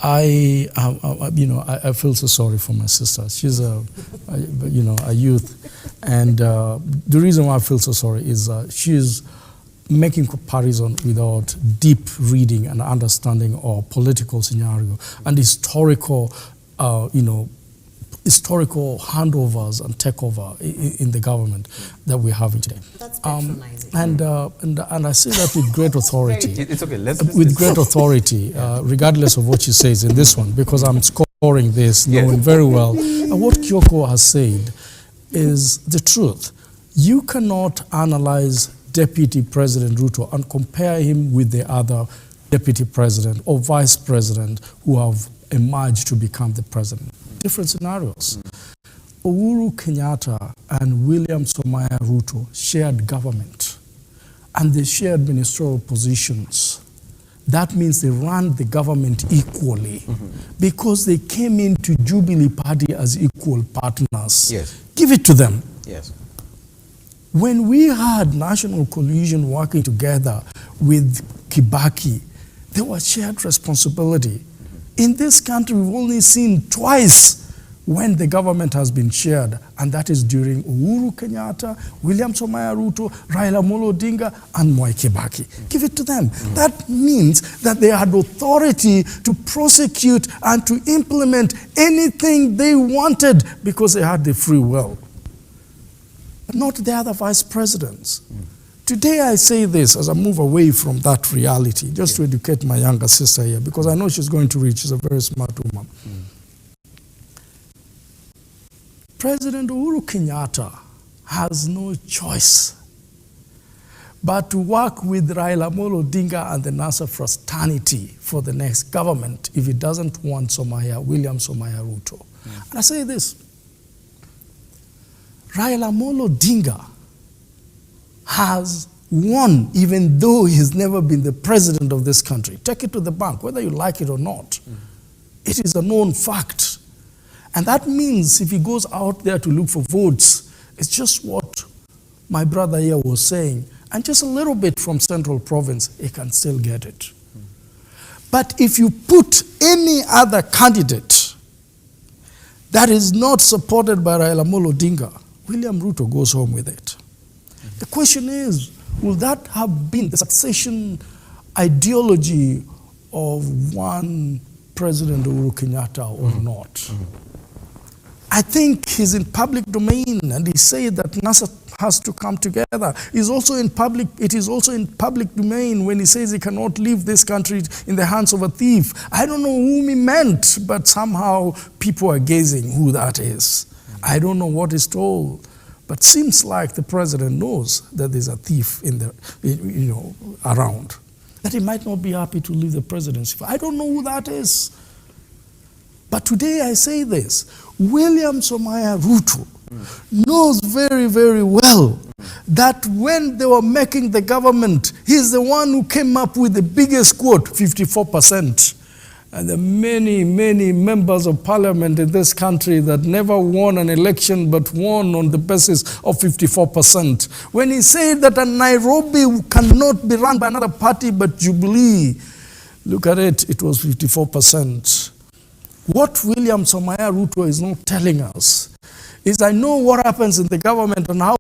I feel so sorry for my sister. She's a youth, and the reason why I feel so sorry is she's making comparison without deep reading and understanding of political scenario and historical, historical handovers and takeover in the government that we're having today. That's patronizing. And I say that with great authority. It's okay. With great authority, regardless of what she says in this one, because I'm scoring this, knowing very well. And what Kyoko has said is the truth. You cannot analyze Deputy President Ruto and compare him with the other Deputy President or Vice President who have emerged to become the President. Different scenarios. Uhuru Kenyatta and William Somaya Ruto shared government and they shared ministerial positions. That means they ran the government equally because they came into Jubilee Party as equal partners. Yes. Give it to them. Yes. When we had national coalition working together with Kibaki, there was shared responsibility. In this country, we've only seen twice when the government has been shared, and that is during Uhuru Kenyatta, William Somaya Ruto, Raila Amolo Odinga, and Mwai Kibaki. Give it to them. That means that they had authority to prosecute and to implement anything they wanted because they had the free will. But not the other vice presidents. Today I say this as I move away from that reality, just to educate my younger sister here, because I know she's going to read. She's a very smart woman. President Uhuru Kenyatta has no choice but to work with Raila Amolo Odinga and the NASA fraternity for the next government if he doesn't want William Somaya Ruto. And I say this, Raila Amolo Odinga has won even though he's never been the president of this country. Take it to the bank, whether you like it or not. It is a known fact. And that means if he goes out there to look for votes, it's just what my brother here was saying, and just a little bit from Central Province, he can still get it. But if you put any other candidate that is not supported by Raila Amolo Odinga, William Ruto goes home with it. The question is, will that have been the succession ideology of one President Uhuru Kenyatta or not? I think he's in public domain, and he said that NASA has to come together. It is also in public domain when he says he cannot leave this country in the hands of a thief. I don't know whom he meant, but somehow people are gazing who that is. I don't know what is told, but seems like the president knows that there's a thief around, that he might not be happy to leave the presidency. I don't know who that is. But today I say this, William Somaya Ruto knows very, very well that when they were making the government, he's the one who came up with the biggest quote, 54%. And the many, many members of parliament in this country that never won an election but won on the basis of 54%. When he said that Nairobi cannot be run by another party but Jubilee, look at it, it was 54%. What William Somaya Ruto is not telling us is I know what happens in the government and how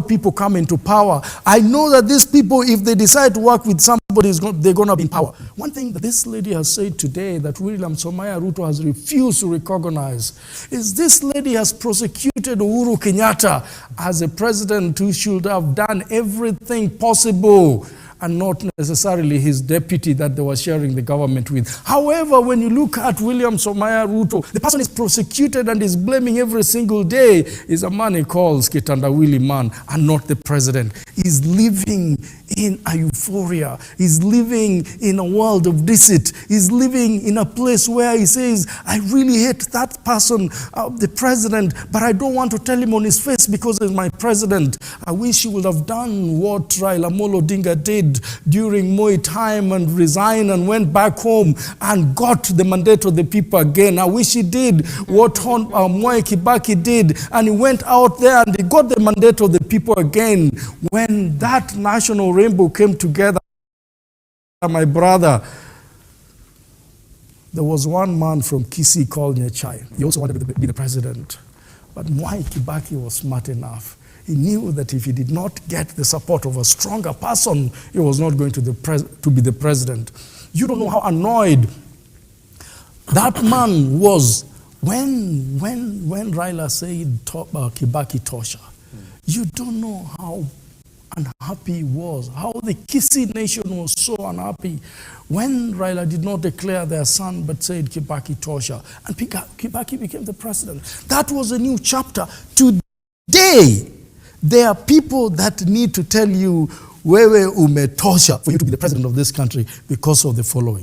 people come into power. I know that these people, if they decide to work with somebody, they're going to be in power. One thing that this lady has said today that William Somaya Ruto has refused to recognize is this lady has prosecuted Uhuru Kenyatta as a president who should have done everything possible and not necessarily his deputy that they were sharing the government with. However, when you look at William Somaya Ruto, the person is prosecuted and is blaming every single day is a man he calls Kitandawili man and not the president. He's living in a euphoria. He's living in a world of deceit. He's living in a place where he says, I really hate that person, the president, but I don't want to tell him on his face because he's my president. I wish he would have done what Raila Amolo Odinga did during Moi time and resigned and went back home and got the mandate of the people again. I wish he did what Mwai Kibaki did, and he went out there and he got the mandate of the people again. When that national rainbow came together, my brother, There was one man from Kisii called Nyechai. He also wanted to be the president. But Mwai Kibaki was smart enough. He knew that if he did not get the support of a stronger person, he was not going to be the president. You don't know how annoyed that man was when Raila said Kibaki Tosha. You don't know how unhappy he was, how the Kisii nation was so unhappy when Raila did not declare their son but said Kibaki Tosha. And Kibaki became the president. That was a new chapter. Today, there are people that need to tell you, wewe umetosha, for you to be the president of this country because of the following.